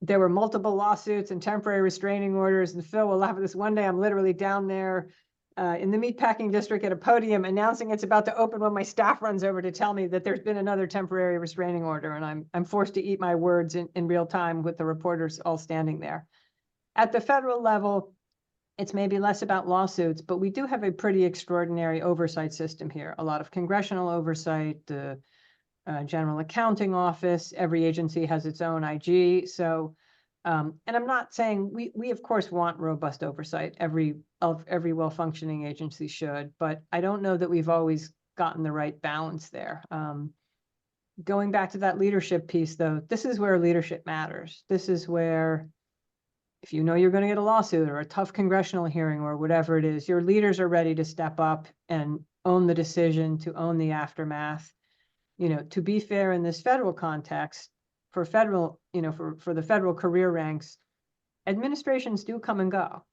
there were multiple lawsuits and temporary restraining orders. And Phil will laugh at this. One day I'm literally down there in the meatpacking district at a podium announcing it's about to open when my staff runs over to tell me that there's been another temporary restraining order. And I'm forced to eat my words in real time with the reporters all standing there. At the federal level, it's maybe less about lawsuits, but we do have a pretty extraordinary oversight system here. A lot of congressional oversight, the General Accounting Office, every agency has its own IG. So, and I'm not saying we of course want robust oversight. Every well-functioning agency should, but I don't know that we've always gotten the right balance there. Going back to that leadership piece, though, this is where leadership matters. This is where, if you know you're going to get a lawsuit or a tough congressional hearing or whatever it is, your leaders are ready to step up and own the decision, to own the aftermath. You know, to be fair, in this federal context, for federal, you know, for the federal career ranks, administrations do come and go.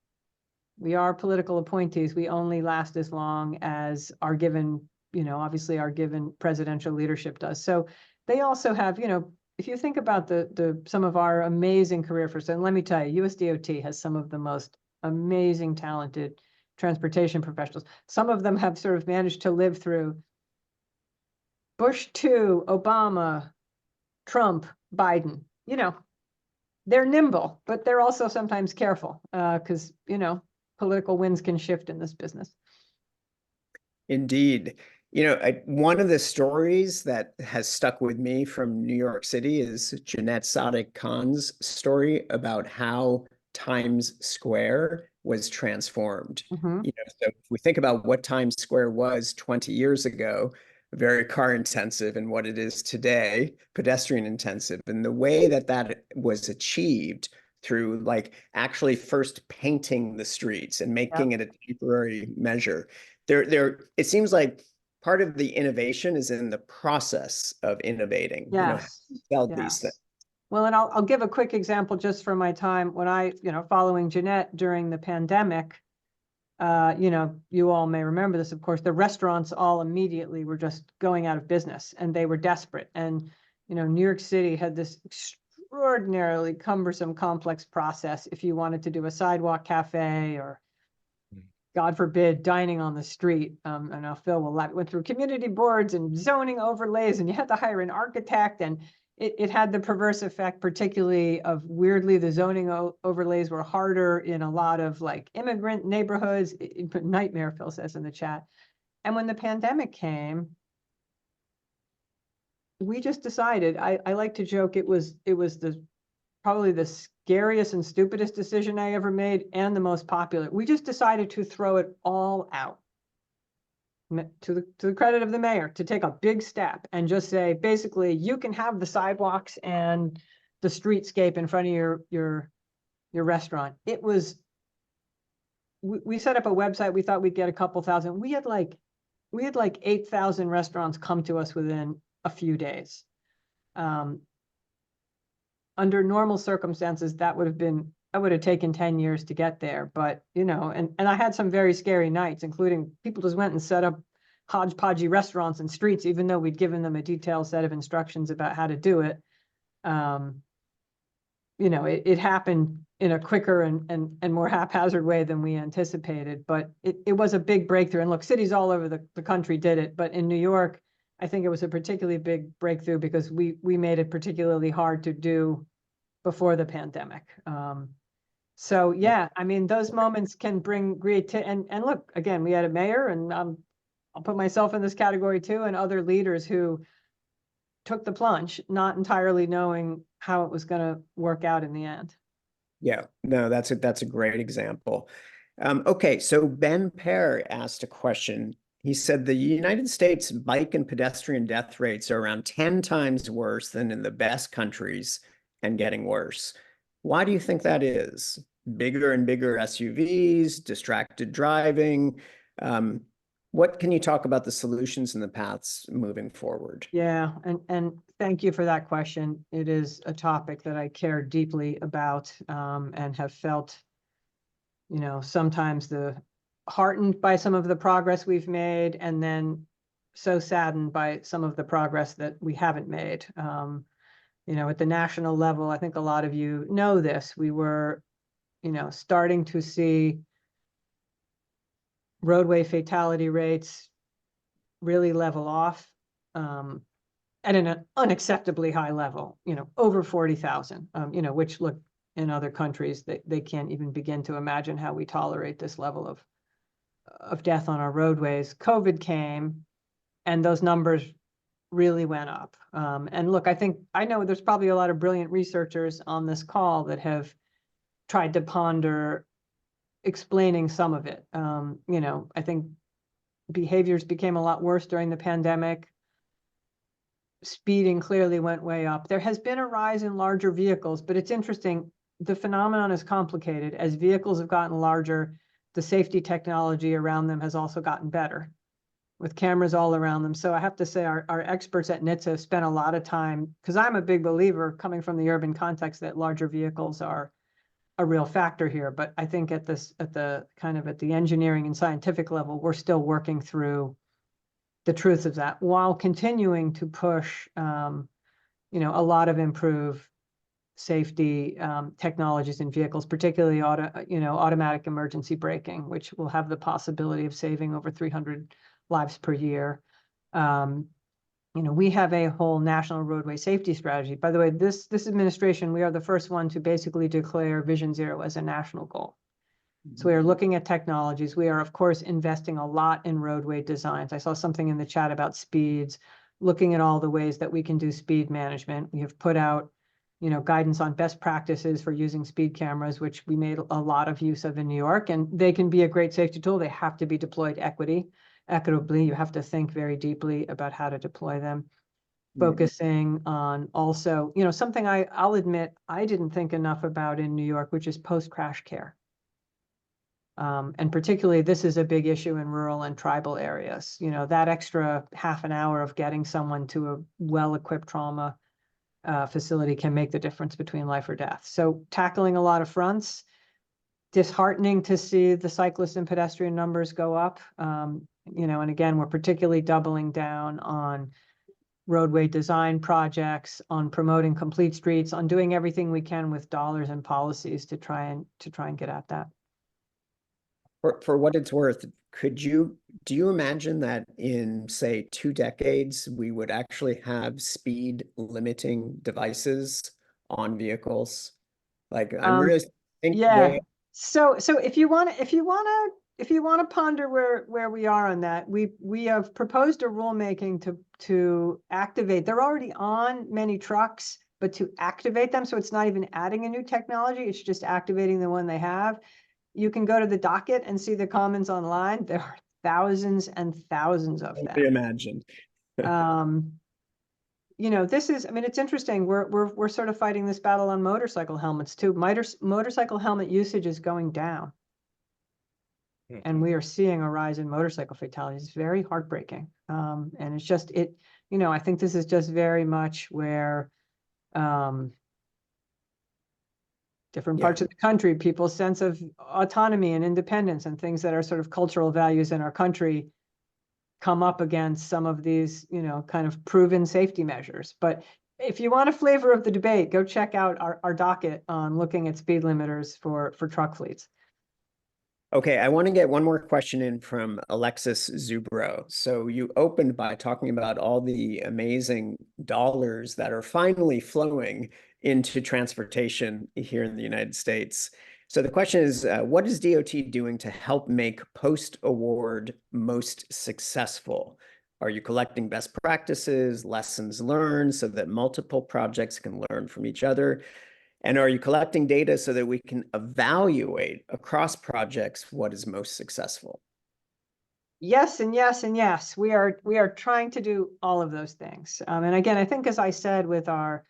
We are political appointees. We only last as long as our given, you know, obviously our given presidential leadership does. So they also have, you know, if you think about some of our amazing career first, and let me tell you, USDOT has some of the most amazing, talented transportation professionals. Some of them have sort of managed to live through Bush 2, Obama, Trump, Biden. You know, they're nimble, but they're also sometimes careful because, you know, political winds can shift in this business. Indeed. You know, one of the stories that has stuck with me from New York City is Jeanette Sadik-Khan's story about how Times Square was transformed. Mm-hmm. You know, so if we think about what Times Square was 20 years ago, very car intensive, and what it is today, pedestrian intensive, and the way that that was achieved through like actually first painting the streets and making it a temporary measure. It seems like part of the innovation is in the process of innovating. Yes. You know, sell these things. Well, and I'll give a quick example just from my time when I, you know, following Jeanette during the pandemic. You know, you all may remember this, of course, the restaurants all immediately were just going out of business and they were desperate. And, you know, New York City had this extraordinarily cumbersome, complex process if you wanted to do a sidewalk cafe or, God forbid, dining on the street. And now Phil went through community boards and zoning overlays, and you had to hire an architect, and it had the perverse effect, particularly of weirdly, the zoning overlays were harder in a lot of like immigrant neighborhoods. Nightmare, Phil says in the chat. And when the pandemic came, we just decided, I like to joke, it was probably the scariest and stupidest decision I ever made and the most popular. We just decided to throw it all out. To the credit of the mayor, to take a big step and just say, basically, you can have the sidewalks and the streetscape in front of your restaurant. It was, we set up a website. We thought we'd get a couple thousand. We had like 8,000 restaurants come to us within a few days. Under normal circumstances, that would have taken 10 years to get there. But, you know, and I had some very scary nights, including people just went and set up hodgepodgey restaurants and streets, even though we'd given them a detailed set of instructions about how to do it. You know, it happened in a quicker and more haphazard way than we anticipated, but it was a big breakthrough. And look, cities all over the country did it, but in New York, I think it was a particularly big breakthrough because we made it particularly hard to do before the pandemic. So yeah, I mean, those moments can bring creativity. And look, again, we had a mayor, and I'll put myself in this category too, and other leaders who took the plunge, not entirely knowing how it was going to work out in the end. Yeah, no, that's a great example. Okay, so Ben Pear asked a question. He said the United States bike and pedestrian death rates are around 10 times worse than in the best countries and getting worse. Why do you think that is? Bigger and bigger SUVs, distracted driving. What can you talk about the solutions and the paths moving forward? Yeah, and thank you for that question. It is a topic that I care deeply about and have felt, you know, sometimes the heartened by some of the progress we've made, and then so saddened by some of the progress that we haven't made. You know, at the national level, I think a lot of you know this, we were, you know, starting to see roadway fatality rates really level off at an unacceptably high level, you know, over 40,000, you know, which look in other countries, they can't even begin to imagine how we tolerate this level of death on our roadways. COVID came and those numbers really went up. And look, I know there's probably a lot of brilliant researchers on this call that have tried to ponder explaining some of it. You know, I think behaviors became a lot worse during the pandemic. Speeding clearly went way up. There has been a rise in larger vehicles, but it's interesting. The phenomenon is complicated. As vehicles have gotten larger, the safety technology around them has also gotten better, with cameras all around them. So I have to say our experts at NHTSA have spent a lot of time, because I'm a big believer coming from the urban context that larger vehicles are a real factor here. But I think at the engineering and scientific level, we're still working through the truth of that while continuing to push, you know, a lot of improved safety technologies in vehicles, particularly automatic emergency braking, which will have the possibility of saving over 300 lives per year. You know, we have a whole national roadway safety strategy. By the way, this administration, we are the first one to basically declare Vision Zero as a national goal. So we are looking at technologies. We are, of course, investing a lot in roadway designs. I saw something in the chat about speeds, looking at all the ways that we can do speed management. We have put out, you know, guidance on best practices for using speed cameras, which we made a lot of use of in New York, and they can be a great safety tool. They have to be deployed equitably. You have to think very deeply about how to deploy them. Focusing on also, you know, something I'll admit I didn't think enough about in New York, which is post-crash care. And particularly, this is a big issue in rural and tribal areas. You know, that extra half an hour of getting someone to a well-equipped trauma facility can make the difference between life or death. So tackling a lot of fronts. Disheartening to see the cyclist and pedestrian numbers go up. You know, and again, we're particularly doubling down on roadway design projects, on promoting complete streets, on doing everything we can with dollars and policies to try and get at that. For what it's worth, do you imagine that in, say, 2 decades, we would actually have speed limiting devices on vehicles? Like, I'm really thinking. Yeah. So if you want to ponder where we are on that, we have proposed a rulemaking to activate. They're already on many trucks, but to activate them, so it's not even adding a new technology, it's just activating the one they have. You can go to the docket and see the comments online. There are thousands and thousands of them. Imagine. You know, this is, I mean, it's interesting. We're sort of fighting this battle on motorcycle helmets too. Motorcycle helmet usage is going down. And we are seeing a rise in motorcycle fatalities. It's very heartbreaking. And it's just, you know, I think this is just very much where different parts of the country, people's sense of autonomy and independence and things that are sort of cultural values in our country come up against some of these, you know, kind of proven safety measures. But if you want a flavor of the debate, go check out our docket on looking at speed limiters for truck fleets. Okay, I want to get one more question in from Alexis Zubro. So you opened by talking about all the amazing dollars that are finally flowing into transportation here in the United States. So the question is, what is DOT doing to help make post-award most successful? Are you collecting best practices, lessons learned so that multiple projects can learn from each other? And are you collecting data so that we can evaluate across projects what is most successful? Yes, and yes, and yes. We are trying to do all of those things. And again, I think, as I said, with our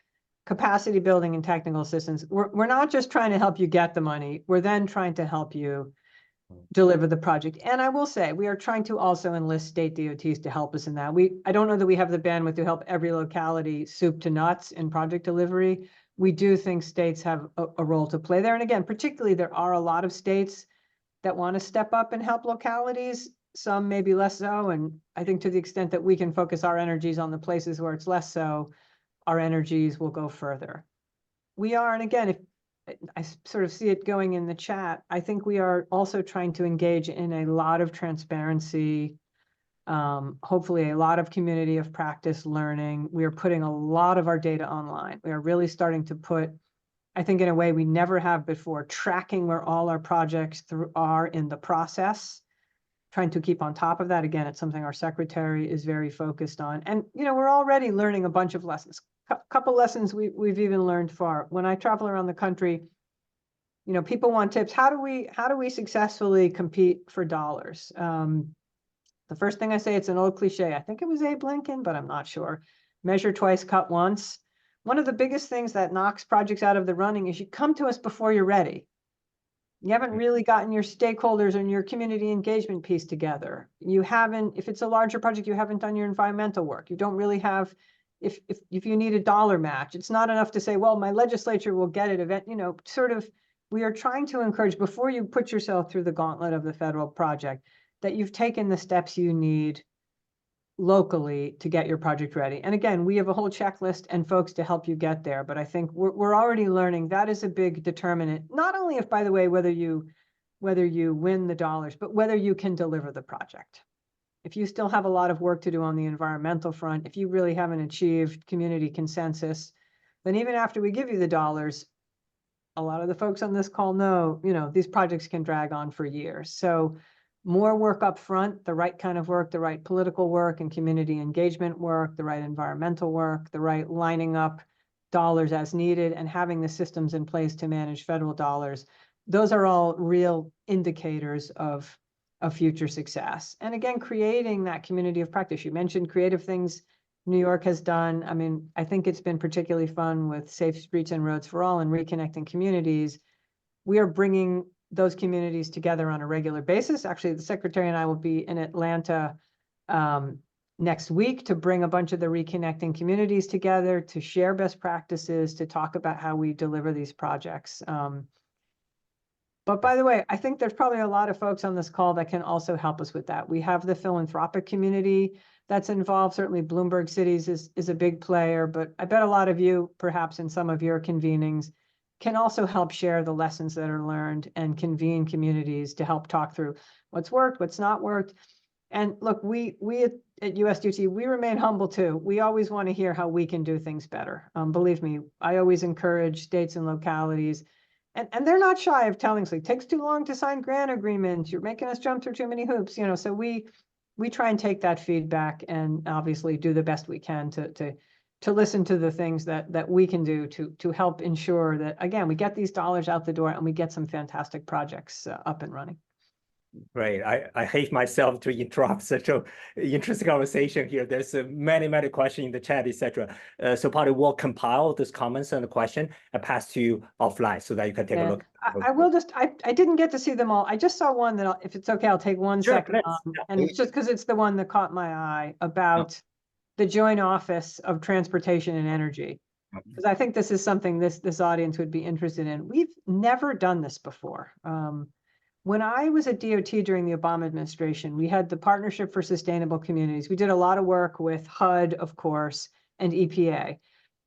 capacity building and technical assistance, we're not just trying to help you get the money. We're then trying to help you deliver the project. And I will say, we are trying to also enlist state DOTs to help us in that. I don't know that we have the bandwidth to help every locality soup to nuts in project delivery. We do think states have a role to play there. And again, particularly, there are a lot of states that want to step up and help localities, some maybe less so. And I think to the extent that we can focus our energies on the places where it's less so, our energies will go further. We are, and again, if I sort of see it going in the chat, I think we are also trying to engage in a lot of transparency, hopefully a lot of community of practice learning. We are putting a lot of our data online. We are really starting to put, I think in a way we never have before, tracking where all our projects are in the process, trying to keep on top of that. Again, it's something our secretary is very focused on. And, you know, we're already learning a bunch of lessons. Couple lessons we've even learned far. When I travel around the country, you know, people want tips. How do we successfully compete for dollars? The first thing I say, it's an old cliche. I think it was Abe Lincoln, but I'm not sure. Measure twice, cut once. One of the biggest things that knocks projects out of the running is you come to us before you're ready. You haven't really gotten your stakeholders and your community engagement piece together. You haven't, if it's a larger project, you haven't done your environmental work. You don't really have, if you need a dollar match, it's not enough to say, well, my legislature will get it event, you know, sort of, we are trying to encourage before you put yourself through the gauntlet of the federal project, that you've taken the steps you need locally to get your project ready. And again, we have a whole checklist and folks to help you get there. But I think we're already learning that is a big determinant, not only if, by the way, whether you win the dollars, but whether you can deliver the project. If you still have a lot of work to do on the environmental front, if you really haven't achieved community consensus, then even after we give you the dollars, a lot of the folks on this call know, you know, these projects can drag on for years. So more work up front, the right kind of work, the right political work and community engagement work, the right environmental work, the right lining up dollars as needed and having the systems in place to manage federal dollars. Those are all real indicators of future success. And again, creating that community of practice. You mentioned creative things New York has done. I mean, I think it's been particularly fun with Safe Streets and Roads for All and Reconnecting Communities. We are bringing those communities together on a regular basis. Actually, the secretary and I will be in Atlanta next week to bring a bunch of the Reconnecting Communities together, to share best practices, to talk about how we deliver these projects. But by the way, I think there's probably a lot of folks on this call that can also help us with that. We have the philanthropic community that's involved. Certainly Bloomberg Cities is a big player, but I bet a lot of you, perhaps in some of your convenings, can also help share the lessons that are learned and convene communities to help talk through what's worked, what's not worked. And look, we at USDOT, we remain humble too. We always want to hear how we can do things better. Believe me, I always encourage states and localities, and they're not shy of telling us, like, it takes too long to sign grant agreements. You're making us jump through too many hoops, you know. So we try and take that feedback and obviously do the best we can to listen to the things that we can do to help ensure that, again, we get these dollars out the door and we get some fantastic projects up and running. Great. I hate myself to interrupt such an interesting conversation here. There's many questions in the chat, etc. So Polly will compile these comments and the question and pass to you offline so that you can take a look. I will just, I didn't get to see them all. I just saw one that, if it's okay, I'll take 1 second on, and it's just because it's the one that caught my eye about the Joint Office of Transportation and Energy. Because I think this is something this audience would be interested in. We've never done this before. When I was at DOT during the Obama administration, we had the Partnership for Sustainable Communities. We did a lot of work with HUD, of course, and EPA.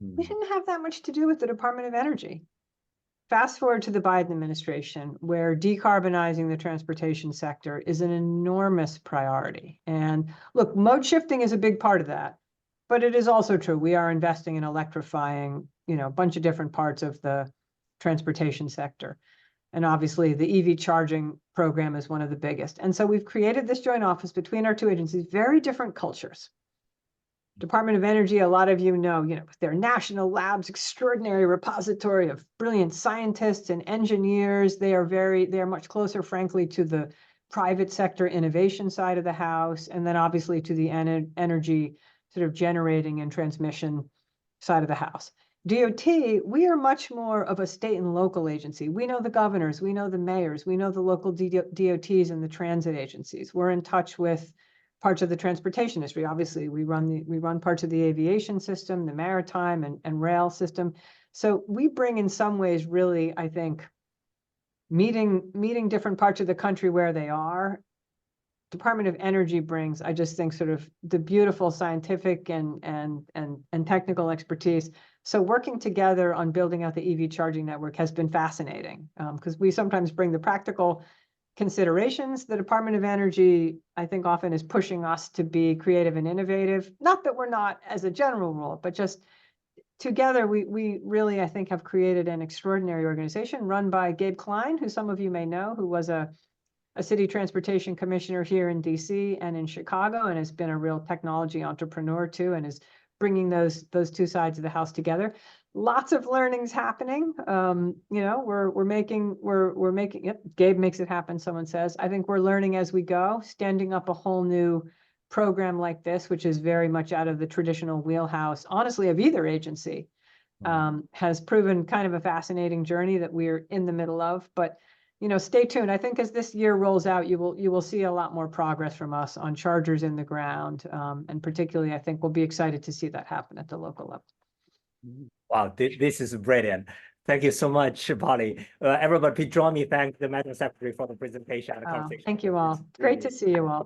We didn't have that much to do with the Department of Energy. Fast forward to the Biden administration, where decarbonizing the transportation sector is an enormous priority. And look, mode shifting is a big part of that, but it is also true. We are investing in electrifying, you know, a bunch of different parts of the transportation sector. And obviously the EV charging program is one of the biggest. And so we've created this joint office between our two agencies, very different cultures. Department of Energy, a lot of you know, with their national labs, extraordinary repository of brilliant scientists and engineers. They are much closer, frankly, to the private sector innovation side of the house, and then obviously to the energy sort of generating and transmission side of the house. DOT, we are much more of a state and local agency. We know the governors, we know the mayors, we know the local DOTs and the transit agencies. We're in touch with parts of the transportation industry. Obviously, we run parts of the aviation system, the maritime and rail system. So we bring in some ways really, I think, meeting different parts of the country where they are. Department of Energy brings, I just think, sort of the beautiful scientific and technical expertise. So working together on building out the EV charging network has been fascinating, because we sometimes bring the practical considerations. The Department of Energy, I think, often is pushing us to be creative and innovative. Not that we're not as a general rule, but just together, we really, I think, have created an extraordinary organization run by Gabe Klein, who some of you may know, who was a city transportation commissioner here in DC and in Chicago, and has been a real technology entrepreneur too, and is bringing those two sides of the house together. Lots of learnings happening. You know, we're making, yep, Gabe makes it happen, someone says. I think we're learning as we go, standing up a whole new program like this, which is very much out of the traditional wheelhouse, honestly, of either agency, has proven kind of a fascinating journey that we're in the middle of. But you know, stay tuned. I think as this year rolls out, you will see a lot more progress from us on chargers in the ground, and particularly, I think we'll be excited to see that happen at the local level. Wow, this is brilliant. Thank you so much, Polly. Everybody, please join me thank the Madam Secretary for the presentation and the conversation. Thank you all. It's Great really- to see you all.